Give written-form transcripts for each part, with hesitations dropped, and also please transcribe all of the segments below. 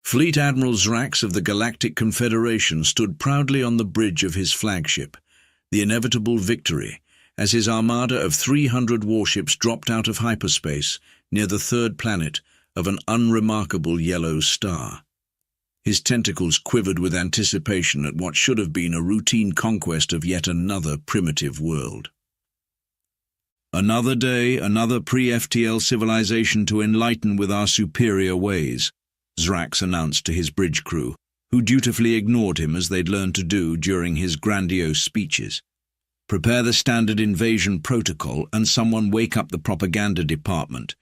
Fleet Admiral Zrax of the Galactic Confederation stood proudly on the bridge of his flagship, the inevitable Victory, as his armada of 300 warships dropped out of hyperspace near the third planet of an unremarkable yellow star. His tentacles quivered with anticipation at what should have been a routine conquest of yet another primitive world. Another day, another pre-FTL civilization to enlighten with our superior ways, Zrax announced to his bridge crew, who dutifully ignored him as they'd learned to do during his grandiose speeches. Prepare the standard invasion protocol and someone wake up the propaganda department.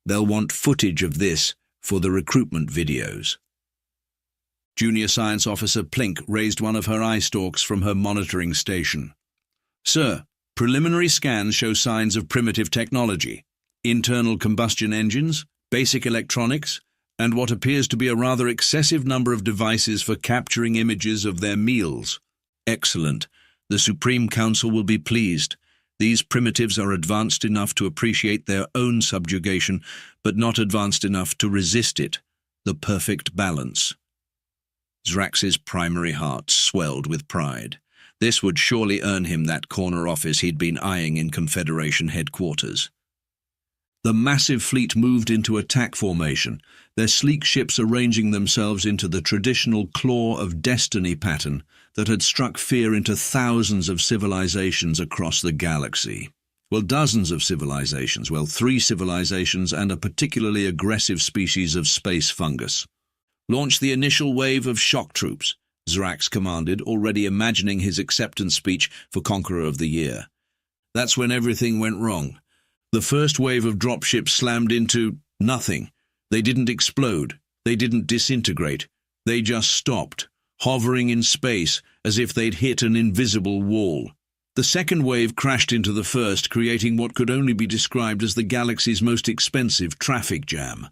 They'll want footage of this for the recruitment videos. Junior Science Officer Plink raised one of her eye stalks from her monitoring station. Sir, preliminary scans show signs of primitive technology, internal combustion engines, basic electronics, and what appears to be a rather excessive number of devices for capturing images of their meals. Excellent. The Supreme Council will be pleased. These primitives are advanced enough to appreciate their own subjugation, but not advanced enough to resist it. The perfect balance. Zrax's primary heart swelled with pride. This would surely earn him that corner office he'd been eyeing in Confederation headquarters. The massive fleet moved into attack formation, their sleek ships arranging themselves into the traditional claw of destiny pattern that had struck fear into thousands of civilizations across the galaxy. Well, dozens of civilizations, 3 civilizations and a particularly aggressive species of space fungus. Launch the initial wave of shock troops, Zrax commanded, already imagining his acceptance speech for Conqueror of the Year. That's when everything went wrong. The first wave of dropships slammed into nothing. They didn't explode. They didn't disintegrate. They just stopped, hovering in space as if they'd hit an invisible wall. The second wave crashed into the first, creating what could only be described as the galaxy's most expensive traffic jam.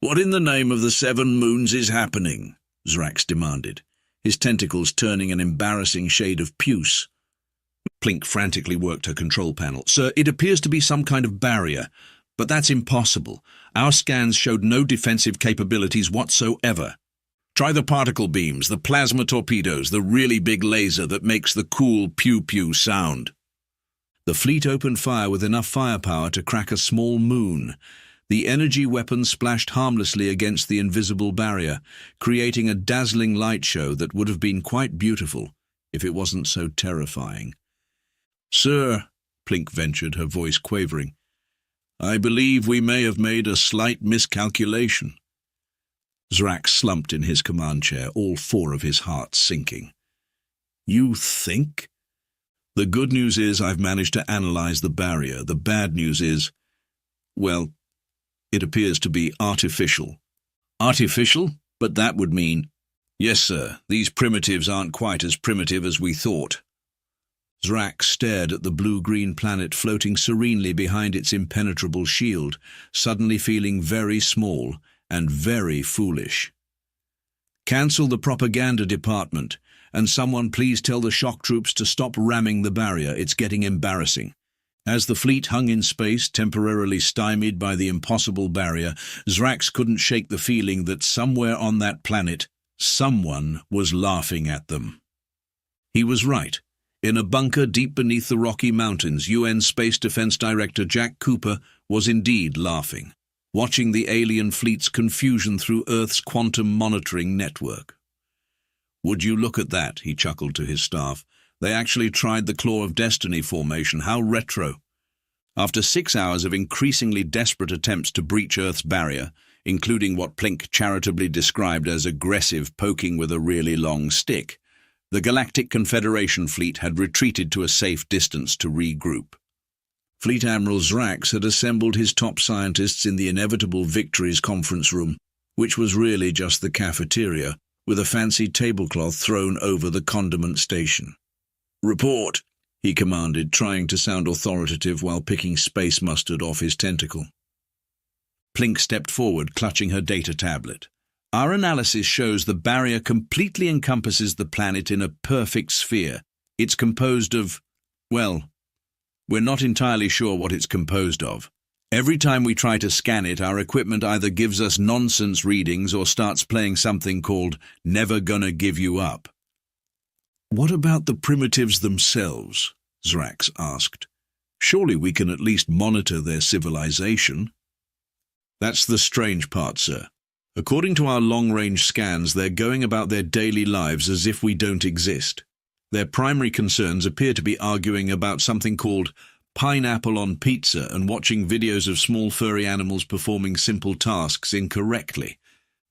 What in the name of the 7 moons is happening? Zrax demanded, his tentacles turning an embarrassing shade of puce. Plink frantically worked her control panel. Sir, it appears to be some kind of barrier, but that's impossible. Our scans showed no defensive capabilities whatsoever. Try the particle beams, the plasma torpedoes, the really big laser that makes the cool pew-pew sound. The fleet opened fire with enough firepower to crack a small moon. The energy weapon splashed harmlessly against the invisible barrier, creating a dazzling light show that would have been quite beautiful if it wasn't so terrifying. Sir, Plink ventured, her voice quavering, I believe we may have made a slight miscalculation. Zrax slumped in his command chair, all 4 of his hearts sinking. You think? The good news is I've managed to analyze the barrier. The bad news is, well, it appears to be artificial. Artificial? But that would mean... Yes, sir, these primitives aren't quite as primitive as we thought. Zrax stared at the blue-green planet floating serenely behind its impenetrable shield, suddenly feeling very small and very foolish. Cancel the propaganda department, and someone please tell the shock troops to stop ramming the barrier. It's getting embarrassing. As the fleet hung in space, temporarily stymied by the impossible barrier, Zrax couldn't shake the feeling that somewhere on that planet, someone was laughing at them. He was right. In a bunker deep beneath the Rocky Mountains, UN Space Defense Director Jack Cooper was indeed laughing, watching the alien fleet's confusion through Earth's quantum monitoring network. Would you look at that, he chuckled to his staff. They actually tried the Claw of Destiny formation. How retro. After 6 hours of increasingly desperate attempts to breach Earth's barrier, including what Plink charitably described as aggressive poking with a really long stick, the Galactic Confederation fleet had retreated to a safe distance to regroup. Fleet Admiral Zrax had assembled his top scientists in the inevitable Victories conference room, which was really just the cafeteria, with a fancy tablecloth thrown over the condiment station. Report, he commanded, trying to sound authoritative while picking space mustard off his tentacle. Plink stepped forward, clutching her data tablet. Our analysis shows the barrier completely encompasses the planet in a perfect sphere. It's composed of, well, we're not entirely sure what it's composed of. Every time we try to scan it, our equipment either gives us nonsense readings or starts playing something called Never Gonna Give You Up. What about the primitives themselves? Zrax asked. Surely we can at least monitor their civilization. That's the strange part, sir. According to our long-range scans, they're going about their daily lives as if we don't exist. Their primary concerns appear to be arguing about something called pineapple on pizza and watching videos of small furry animals performing simple tasks incorrectly.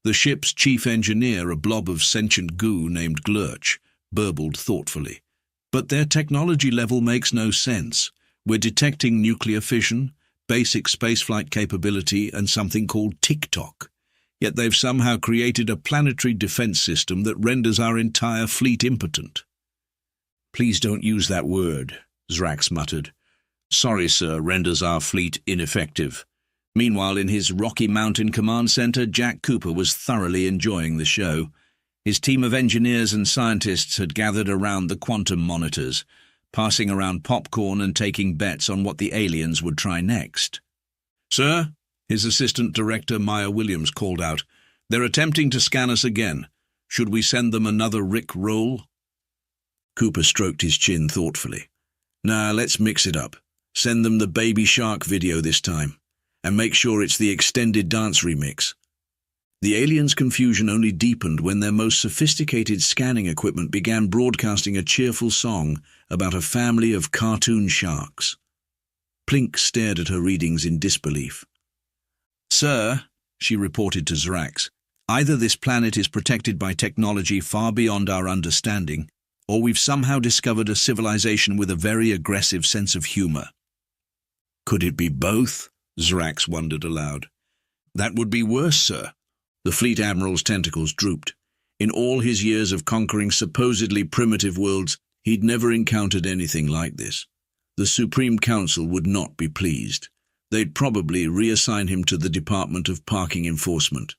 The ship's chief engineer, a blob of sentient goo named Glurch, burbled thoughtfully. But their technology level makes no sense. We're detecting nuclear fission, basic spaceflight capability, and something called TikTok. Yet they've somehow created a planetary defense system that renders our entire fleet impotent. Please don't use that word, Zrax muttered. Sorry, sir, renders our fleet ineffective. Meanwhile, in his Rocky Mountain Command Center, Jack Cooper was thoroughly enjoying the show. His team of engineers and scientists had gathered around the quantum monitors, passing around popcorn and taking bets on what the aliens would try next. Sir, his assistant director, Maya Williams, called out, they're attempting to scan us again. Should we send them another Rick roll? Cooper stroked his chin thoughtfully. Nah, let's mix it up. Send them the Baby Shark video this time, and make sure it's the extended dance remix. The aliens' confusion only deepened when their most sophisticated scanning equipment began broadcasting a cheerful song about a family of cartoon sharks. Plink stared at her readings in disbelief. Sir, she reported to Zrax, either this planet is protected by technology far beyond our understanding, or we've somehow discovered a civilization with a very aggressive sense of humor. Could it be both? Zrax wondered aloud. That would be worse, sir. The fleet admiral's tentacles drooped. In all his years of conquering supposedly primitive worlds, he'd never encountered anything like this. The Supreme Council would not be pleased. They'd probably reassign him to the Department of Parking Enforcement.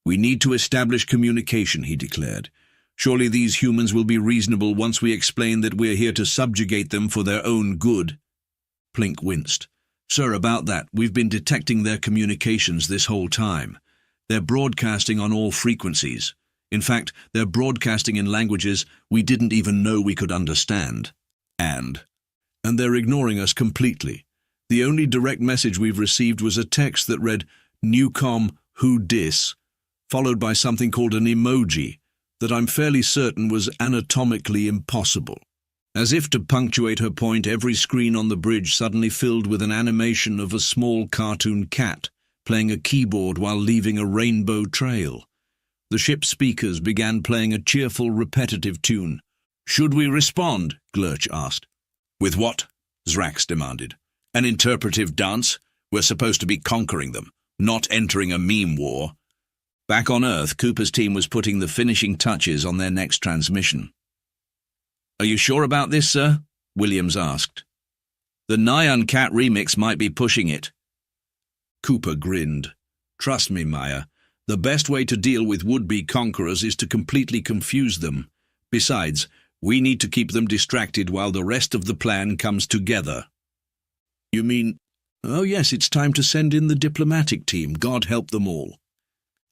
We need to establish communication, he declared. Surely these humans will be reasonable once we explain that we're here to subjugate them for their own good. Plink winced. Sir, about that, we've been detecting their communications this whole time. They're broadcasting on all frequencies. In fact, they're broadcasting in languages we didn't even know we could understand. And they're ignoring us completely. The only direct message we've received was a text that read, Newcom, who dis, followed by something called an emoji that I'm fairly certain was anatomically impossible. As if to punctuate her point, every screen on the bridge suddenly filled with an animation of a small cartoon cat playing a keyboard while leaving a rainbow trail. The ship's speakers began playing a cheerful, repetitive tune. Should we respond? Glurch asked. With what? Zrax demanded. An interpretive dance? We're supposed to be conquering them, not entering a meme war. Back on Earth, Cooper's team was putting the finishing touches on their next transmission. Are you sure about this, sir? Williams asked. The Nyan Cat remix might be pushing it. Cooper grinned. Trust me, Maya. The best way to deal with would-be conquerors is to completely confuse them. Besides, we need to keep them distracted while the rest of the plan comes together. You mean... Oh yes, it's time to send in the diplomatic team, God help them all.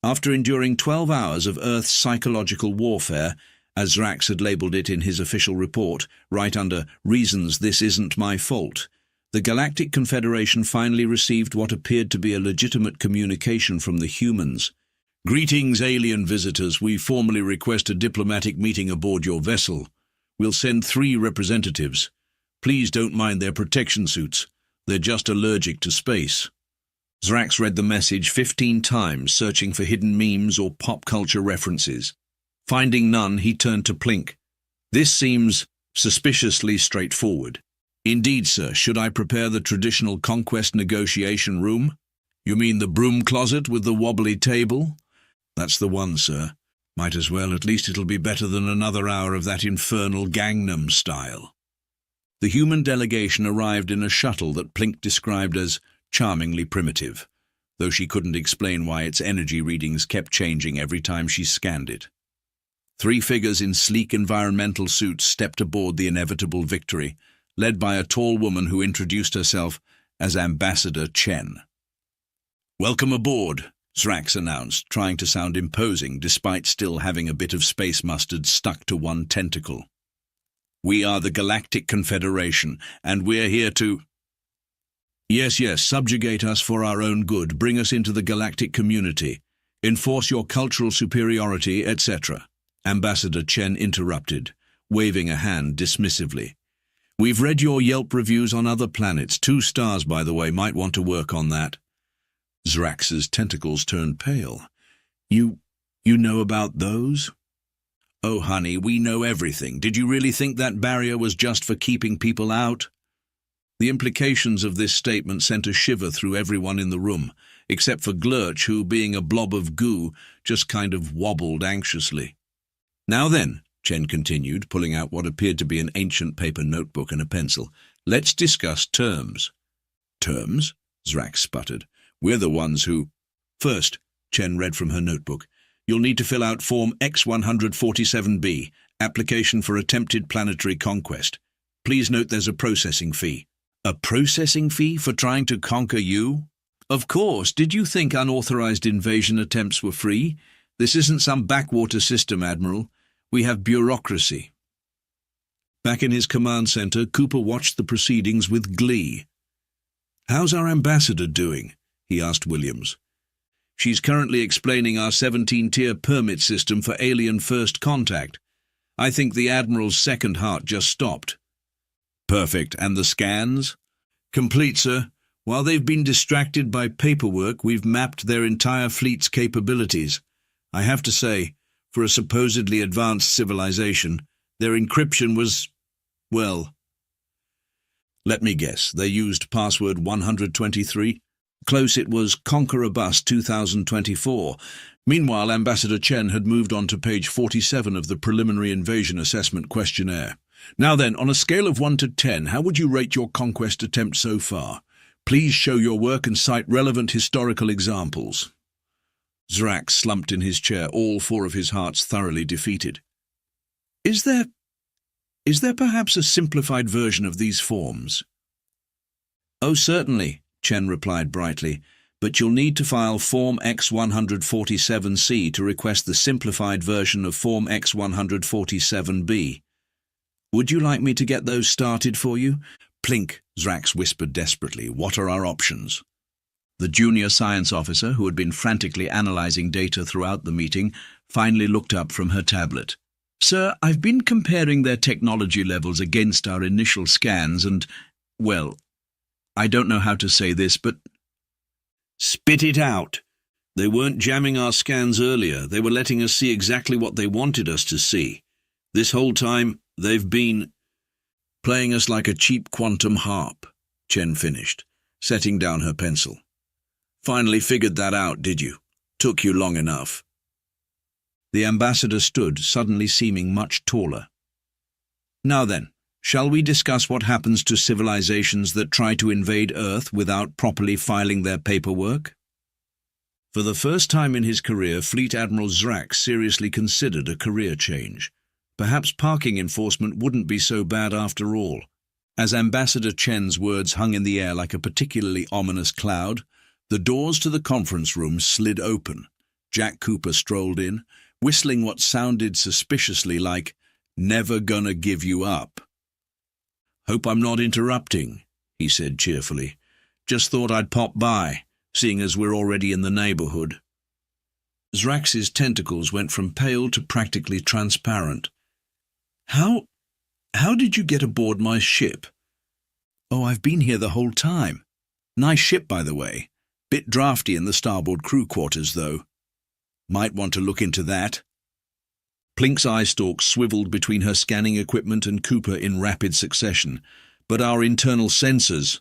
After enduring 12 hours of Earth's psychological warfare, as Zrax had labelled it in his official report, right under Reasons This Isn't My Fault, the Galactic Confederation finally received what appeared to be a legitimate communication from the humans. Greetings, alien visitors. We formally request a diplomatic meeting aboard your vessel. We'll send 3 representatives. Please don't mind their protection suits. They're just allergic to space. Zrax read the message 15 times, searching for hidden memes or pop culture references. Finding none, he turned to Plink. This seems suspiciously straightforward. Indeed, sir. Should I prepare the traditional conquest negotiation room? You mean the broom closet with the wobbly table? That's the one, sir. Might as well. At least it'll be better than another hour of that infernal Gangnam style. The human delegation arrived in a shuttle that Plink described as charmingly primitive, though she couldn't explain why its energy readings kept changing every time she scanned it. 3 figures in sleek environmental suits stepped aboard the inevitable Victory, led by a tall woman who introduced herself as Ambassador Chen. "Welcome aboard," Zrax announced, trying to sound imposing despite still having a bit of space mustard stuck to one tentacle. "We are the Galactic Confederation, and we're here to—" Yes, subjugate us for our own good, bring us into the galactic community, enforce your cultural superiority, etc. Ambassador Chen interrupted, waving a hand dismissively. "We've read your Yelp reviews on other planets. 2 stars, by the way, might want to work on that." Zrax's tentacles turned pale. You know about those?" "Oh, honey, we know everything. Did you really think that barrier was just for keeping people out?" The implications of this statement sent a shiver through everyone in the room, except for Glurch, who, being a blob of goo, just kind of wobbled anxiously. "Now then," Chen continued, pulling out what appeared to be an ancient paper notebook and a pencil, "let's discuss terms." "Terms?" Zrax sputtered. "We're the ones who—" "First," Chen read from her notebook, "you'll need to fill out Form X-147B, Application for Attempted Planetary Conquest. Please note there's a processing fee." "A processing fee for trying to conquer you?" "Of course. Did you think unauthorized invasion attempts were free? This isn't some backwater system, Admiral. We have bureaucracy." Back in his command center, Cooper watched the proceedings with glee. "How's our ambassador doing?" he asked Williams. "She's currently explaining our 17-tier permit system for alien first contact. I think the Admiral's second heart just stopped." "Perfect. And the scans?" "Complete, sir. While they've been distracted by paperwork, we've mapped their entire fleet's capabilities. I have to say, for a supposedly advanced civilization, their encryption was, well... Let me guess, they used password 123? Close, it was Conqueror Bus 2024. Meanwhile, Ambassador Chen had moved on to page 47 of the Preliminary Invasion Assessment Questionnaire. "Now then, on a scale of 1 to 10, how would you rate your conquest attempt so far? Please show your work and cite relevant historical examples." Zrax slumped in his chair, all 4 of his hearts thoroughly defeated. Is there perhaps a simplified version of these forms?" "Oh, certainly," Chen replied brightly, "but you'll need to file Form X-147C to request the simplified version of Form X-147B. Would you like me to get those started for you?" "Plink," Zrax whispered desperately. "What are our options?" The junior science officer, who had been frantically analyzing data throughout the meeting, finally looked up from her tablet. "Sir, I've been comparing their technology levels against our initial scans and, well, I don't know how to say this, but—" "Spit it out. They weren't jamming our scans earlier. They were letting us see exactly what they wanted us to see. This whole time, they've been playing us like a cheap quantum harp," Chen finished, setting down her pencil. "Finally figured that out, did you? Took you long enough." The ambassador stood, suddenly seeming much taller. "Now then, shall we discuss what happens to civilizations that try to invade Earth without properly filing their paperwork?" For the first time in his career, Fleet Admiral Zrax seriously considered a career change. Perhaps parking enforcement wouldn't be so bad after all. As Ambassador Chen's words hung in the air like a particularly ominous cloud, the doors to the conference room slid open. Jack Cooper strolled in, whistling what sounded suspiciously like, "Never gonna give you up." "Hope I'm not interrupting," he said cheerfully. "Just thought I'd pop by, seeing as we're already in the neighborhood." Zrax's tentacles went from pale to practically transparent. How did you get aboard my ship?" "Oh, I've been here the whole time. Nice ship, by the way. Bit drafty in the starboard crew quarters, though. Might want to look into that." Plink's eye stalks swiveled between her scanning equipment and Cooper in rapid succession. "But our internal sensors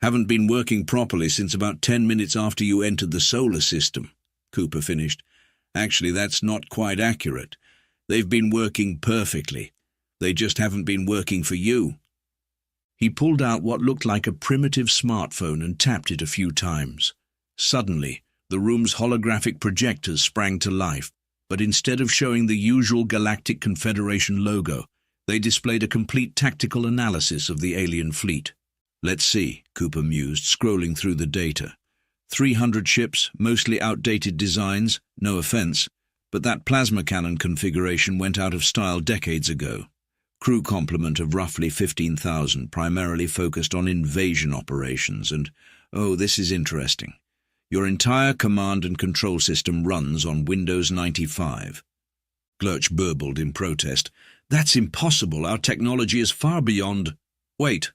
haven't been working properly since about 10 minutes after you entered the solar system," Cooper finished. "Actually, that's not quite accurate. They've been working perfectly. They just haven't been working for you." He pulled out what looked like a primitive smartphone and tapped it a few times. Suddenly, the room's holographic projectors sprang to life, but instead of showing the usual Galactic Confederation logo, they displayed a complete tactical analysis of the alien fleet. Let's see, Cooper mused, scrolling through the data. 300 ships, mostly outdated designs, no offense, but that plasma cannon configuration went out of style decades ago. Crew complement of roughly 15,000, primarily focused on invasion operations, and, oh, this is interesting. Your entire command and control system runs on Windows 95. Glurch burbled in protest. That's impossible. Our technology is far beyond... Wait,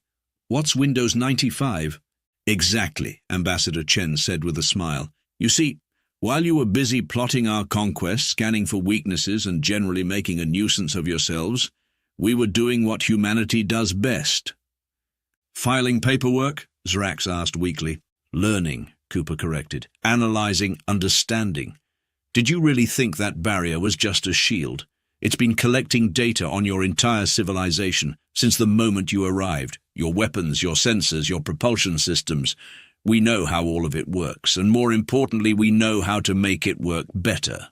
what's Windows 95? Exactly, Ambassador Chen said with a smile. You see, while you were busy plotting our conquest, scanning for weaknesses and generally making a nuisance of yourselves, we were doing what humanity does best. Filing paperwork? Zrax asked weakly. Learning, Cooper corrected. Analyzing, understanding. Did you really think that barrier was just a shield? It's been collecting data on your entire civilization since the moment you arrived. Your weapons, your sensors, your propulsion systems. We know how all of it works, and more importantly, we know how to make it work better.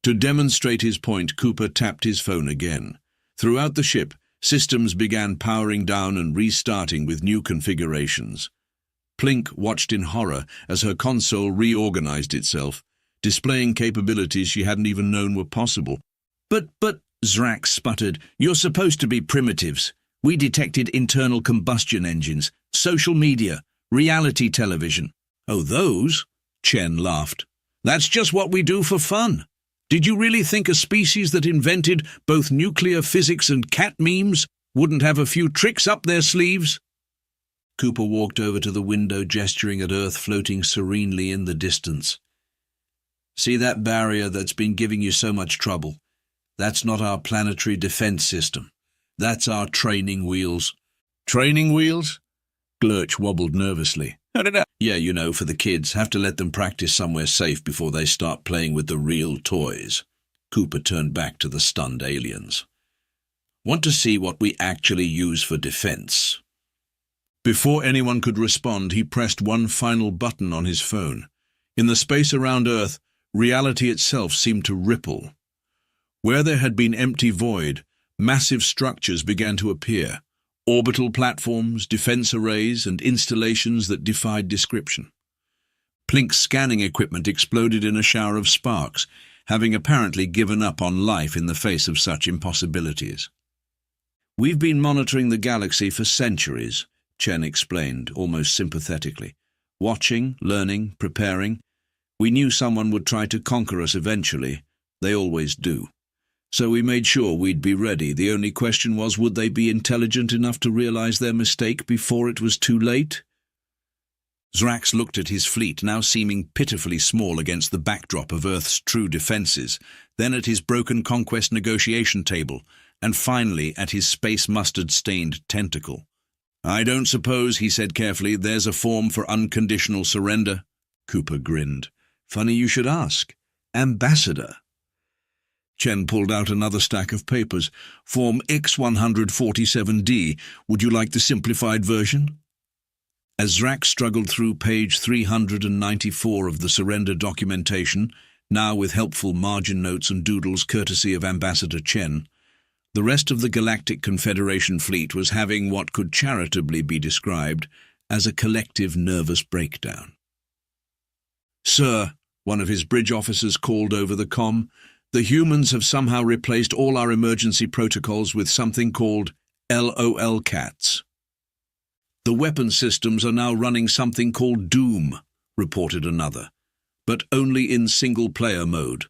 To demonstrate his point, Cooper tapped his phone again. Throughout the ship, systems began powering down and restarting with new configurations. Plink watched in horror as her console reorganized itself, displaying capabilities she hadn't even known were possible. But, Zrax sputtered, you're supposed to be primitives. We detected internal combustion engines, social media, reality television. Oh, those? Chen laughed. That's just what we do for fun. Did you really think a species that invented both nuclear physics and cat memes wouldn't have a few tricks up their sleeves? Cooper walked over to the window, gesturing at Earth floating serenely in the distance. See that barrier that's been giving you so much trouble? That's not our planetary defense system. That's our training wheels. Training wheels? Glurch wobbled nervously. Yeah, you know, for the kids. Have to let them practice somewhere safe before they start playing with the real toys. Cooper turned back to the stunned aliens. Want to see what we actually use for defense? Before anyone could respond, he pressed one final button on his phone. In the space around Earth, reality itself seemed to ripple. Where there had been empty void, massive structures began to appear. Orbital platforms, defense arrays, and installations that defied description. Plink's scanning equipment exploded in a shower of sparks, having apparently given up on life in the face of such impossibilities. We've been monitoring the galaxy for centuries, Chen explained, almost sympathetically. Watching, learning, preparing. We knew someone would try to conquer us eventually. They always do. So we made sure we'd be ready. The only question was, would they be intelligent enough to realize their mistake before it was too late? Zrax looked at his fleet, now seeming pitifully small against the backdrop of Earth's true defenses, then at his broken conquest negotiation table, and finally at his space-mustard-stained tentacle. I don't suppose, he said carefully, there's a form for unconditional surrender? Cooper grinned. Funny you should ask. Ambassador. Chen pulled out another stack of papers. Form X147D. Would you like the simplified version? As Zrax struggled through page 394 of the surrender documentation, now with helpful margin notes and doodles courtesy of Ambassador Chen, the rest of the Galactic Confederation fleet was having what could charitably be described as a collective nervous breakdown. Sir, one of his bridge officers called over the comm, the humans have somehow replaced all our emergency protocols with something called LOL cats. The weapon systems are now running something called Doom, reported another, but only in single-player mode.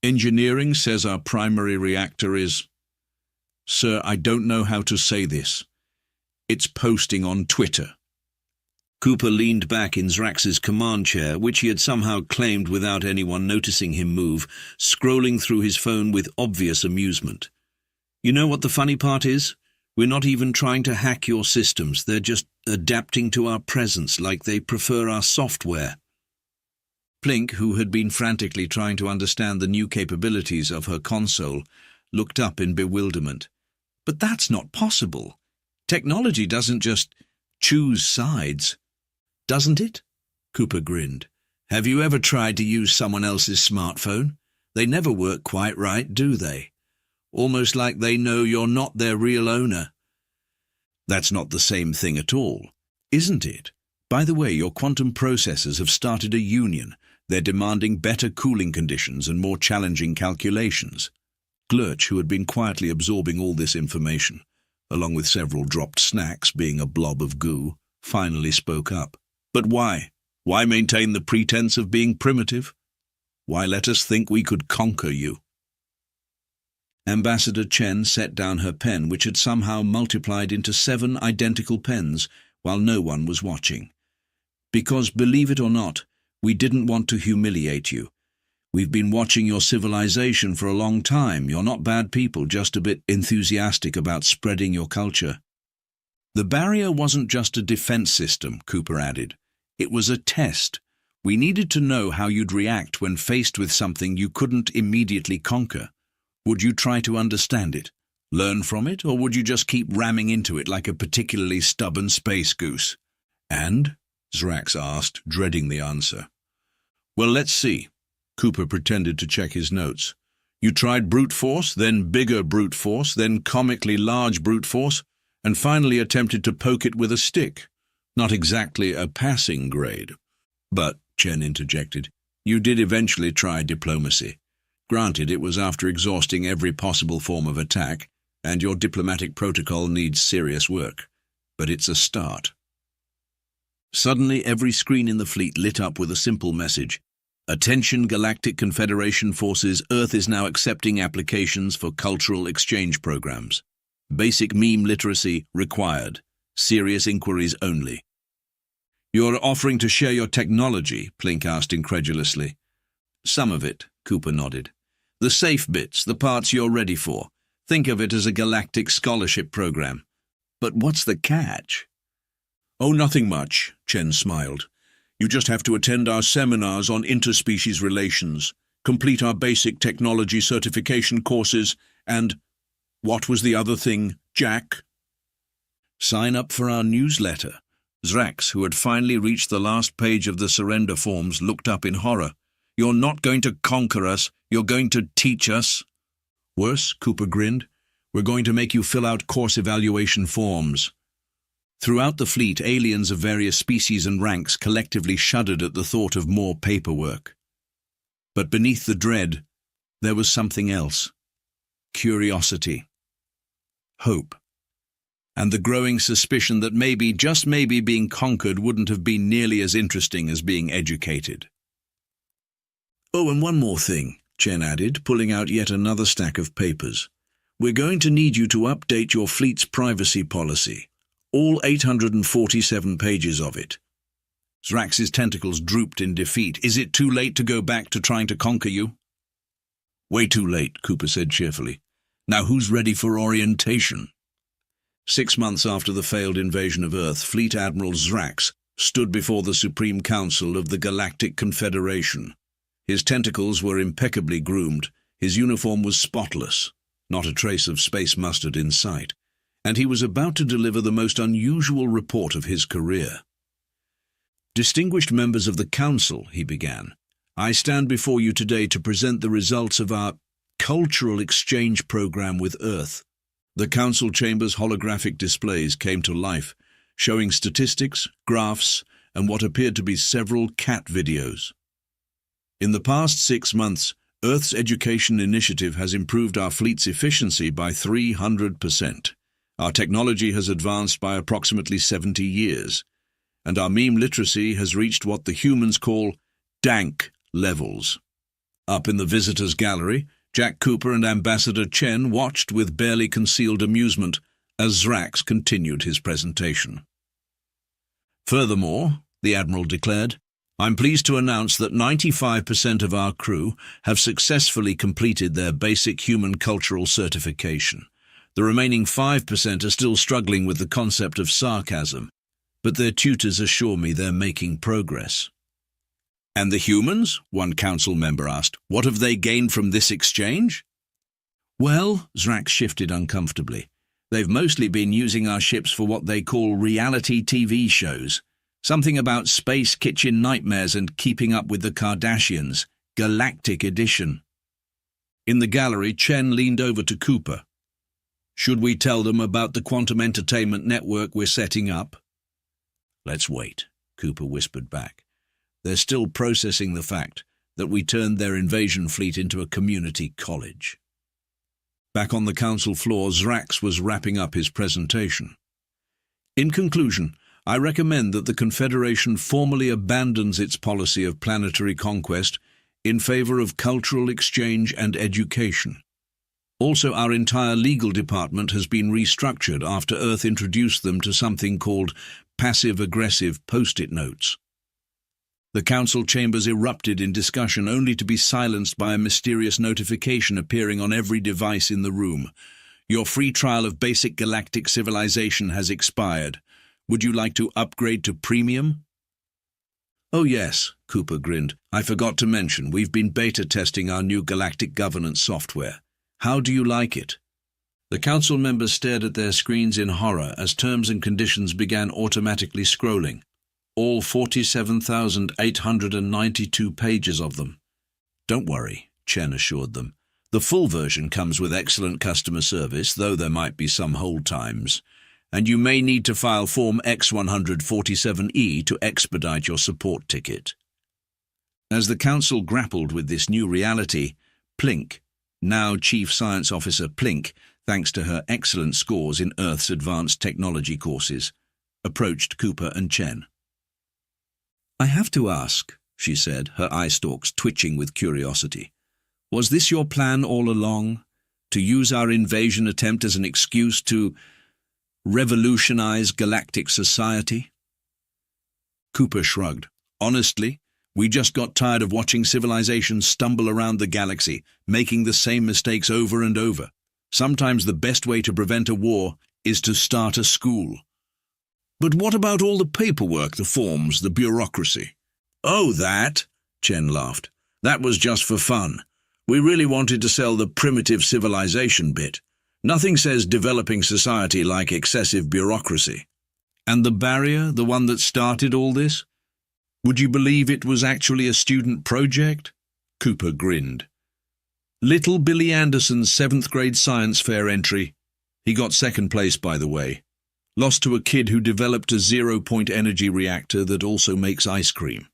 Engineering says our primary reactor is... Sir, I don't know how to say this. It's posting on Twitter. Cooper leaned back in Zrax's command chair, which he had somehow claimed without anyone noticing him move, scrolling through his phone with obvious amusement. You know what the funny part is? We're not even trying to hack your systems. They're just adapting to our presence like they prefer our software. Plink, who had been frantically trying to understand the new capabilities of her console, looked up in bewilderment. But that's not possible. Technology doesn't just choose sides. Doesn't it? Cooper grinned. Have you ever tried to use someone else's smartphone? They never work quite right, do they? Almost like they know you're not their real owner. That's not the same thing at all, isn't it? By the way, your quantum processors have started a union. They're demanding better cooling conditions and more challenging calculations. Glurch, who had been quietly absorbing all this information, along with several dropped snacks being a blob of goo, finally spoke up. But why? Why maintain the pretense of being primitive? Why let us think we could conquer you? Ambassador Chen set down her pen, which had somehow multiplied into 7 identical pens while no one was watching. Because, believe it or not, we didn't want to humiliate you. We've been watching your civilization for a long time. You're not bad people, just a bit enthusiastic about spreading your culture. The barrier wasn't just a defense system, Cooper added. It was a test. We needed to know how you'd react when faced with something you couldn't immediately conquer. Would you try to understand it, learn from it, or would you just keep ramming into it like a particularly stubborn space goose? And? Zrax asked, dreading the answer. Well, let's see. Cooper pretended to check his notes. You tried brute force, then bigger brute force, then comically large brute force, and finally attempted to poke it with a stick. Not exactly a passing grade. But, Chen interjected, you did eventually try diplomacy. Granted, it was after exhausting every possible form of attack, and your diplomatic protocol needs serious work. But it's a start. Suddenly, every screen in the fleet lit up with a simple message. Attention Galactic Confederation forces, Earth is now accepting applications for cultural exchange programs. Basic meme literacy required. Serious inquiries only. You're offering to share your technology? Plink asked incredulously. Some of it, Cooper nodded. The safe bits, the parts you're ready for. Think of it as a galactic scholarship program. But what's the catch? Oh, nothing much, Chen smiled. You just have to attend our seminars on interspecies relations, complete our basic technology certification courses, and… what was the other thing, Jack? Sign up for our newsletter. Zrax, who had finally reached the last page of the surrender forms, looked up in horror. You're not going to conquer us, you're going to teach us. Worse, Cooper grinned. We're going to make you fill out course evaluation forms. Throughout the fleet, aliens of various species and ranks collectively shuddered at the thought of more paperwork. But beneath the dread, there was something else. Curiosity. Hope. And the growing suspicion that maybe, just maybe, being conquered wouldn't have been nearly as interesting as being educated. Oh, and one more thing, Chen added, pulling out yet another stack of papers. We're going to need you to update your fleet's privacy policy. All 847 pages of it. Zrax's tentacles drooped in defeat. Is it too late to go back to trying to conquer you? Way too late, Cooper said cheerfully. Now who's ready for orientation? 6 months after the failed invasion of Earth, Fleet Admiral Zrax stood before the Supreme Council of the Galactic Confederation. His tentacles were impeccably groomed, his uniform was spotless, not a trace of space mustard in sight, and he was about to deliver the most unusual report of his career. Distinguished members of the Council, he began, I stand before you today to present the results of our cultural exchange program with Earth. The Council Chamber's holographic displays came to life, showing statistics, graphs, and what appeared to be several cat videos. In the past 6 months, Earth's education initiative has improved our fleet's efficiency by 300%. Our technology has advanced by approximately 70 years, and our meme literacy has reached what the humans call dank levels. Up in the visitors' gallery, Jack Cooper and Ambassador Chen watched with barely concealed amusement as Zrax continued his presentation. Furthermore, the Admiral declared, I'm pleased to announce that 95% of our crew have successfully completed their basic human cultural certification. The remaining 5% are still struggling with the concept of sarcasm, but their tutors assure me they're making progress. And the humans? One council member asked. What have they gained from this exchange? Well, Zrax shifted uncomfortably. They've mostly been using our ships for what they call reality TV shows. Something about space kitchen nightmares and keeping up with the Kardashians. Galactic edition. In the gallery, Chen leaned over to Cooper. Should we tell them about the quantum entertainment network we're setting up? Let's wait, Cooper whispered back. They're still processing the fact that we turned their invasion fleet into a community college. Back on the council floor, Zrax was wrapping up his presentation. In conclusion, I recommend that the Confederation formally abandons its policy of planetary conquest in favor of cultural exchange and education. Also, our entire legal department has been restructured after Earth introduced them to something called passive-aggressive post-it notes. The council chambers erupted in discussion only to be silenced by a mysterious notification appearing on every device in the room. Your free trial of basic galactic civilization has expired. Would you like to upgrade to premium? Oh yes, Cooper grinned. I forgot to mention, we've been beta testing our new galactic governance software. How do you like it? The council members stared at their screens in horror as terms and conditions began automatically scrolling. All 47,892 pages of them. Don't worry, Chen assured them. The full version comes with excellent customer service, though there might be some hold times. And you may need to file Form X147E to expedite your support ticket. As the council grappled with this new reality, Plink, now Chief Science Officer Plink, thanks to her excellent scores in Earth's advanced technology courses, approached Cooper and Chen. I have to ask, she said, her eye stalks twitching with curiosity. Was this your plan all along? To use our invasion attempt as an excuse to revolutionize galactic society? Cooper shrugged. Honestly, we just got tired of watching civilizations stumble around the galaxy, making the same mistakes over and over. Sometimes the best way to prevent a war is to start a school. But what about all the paperwork, the forms, the bureaucracy? Oh, that, Chen laughed. That was just for fun. We really wanted to sell the primitive civilization bit. Nothing says developing society like excessive bureaucracy. And the barrier, the one that started all this? Would you believe it was actually a student project? Cooper grinned. Little Billy Anderson's 7th grade science fair entry. He got second place, by the way. Lost to a kid who developed a 0-point energy reactor that also makes ice cream.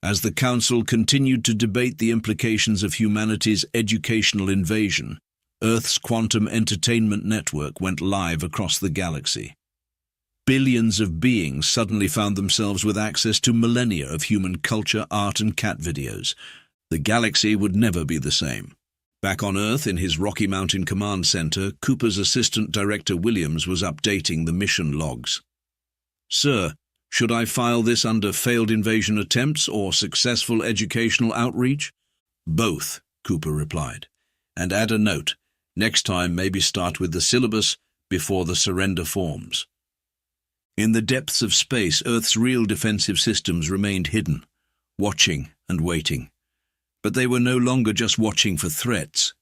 As the council continued to debate the implications of humanity's educational invasion, Earth's quantum entertainment network went live across the galaxy. Billions of beings suddenly found themselves with access to millennia of human culture, art, and cat videos. The galaxy would never be the same. Back on Earth, in his Rocky Mountain Command Center, Cooper's Assistant Director Williams was updating the mission logs. Sir, should I file this under failed invasion attempts or successful educational outreach? Both, Cooper replied. And add a note. Next time, maybe start with the syllabus before the surrender forms. In the depths of space, Earth's real defensive systems remained hidden, watching and waiting. But they were no longer just watching for threats.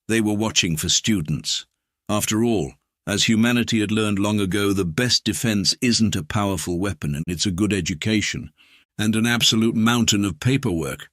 They were watching for students. After all, as humanity had learned long ago, the best defense isn't a powerful weapon, and it's a good education, and an absolute mountain of paperwork.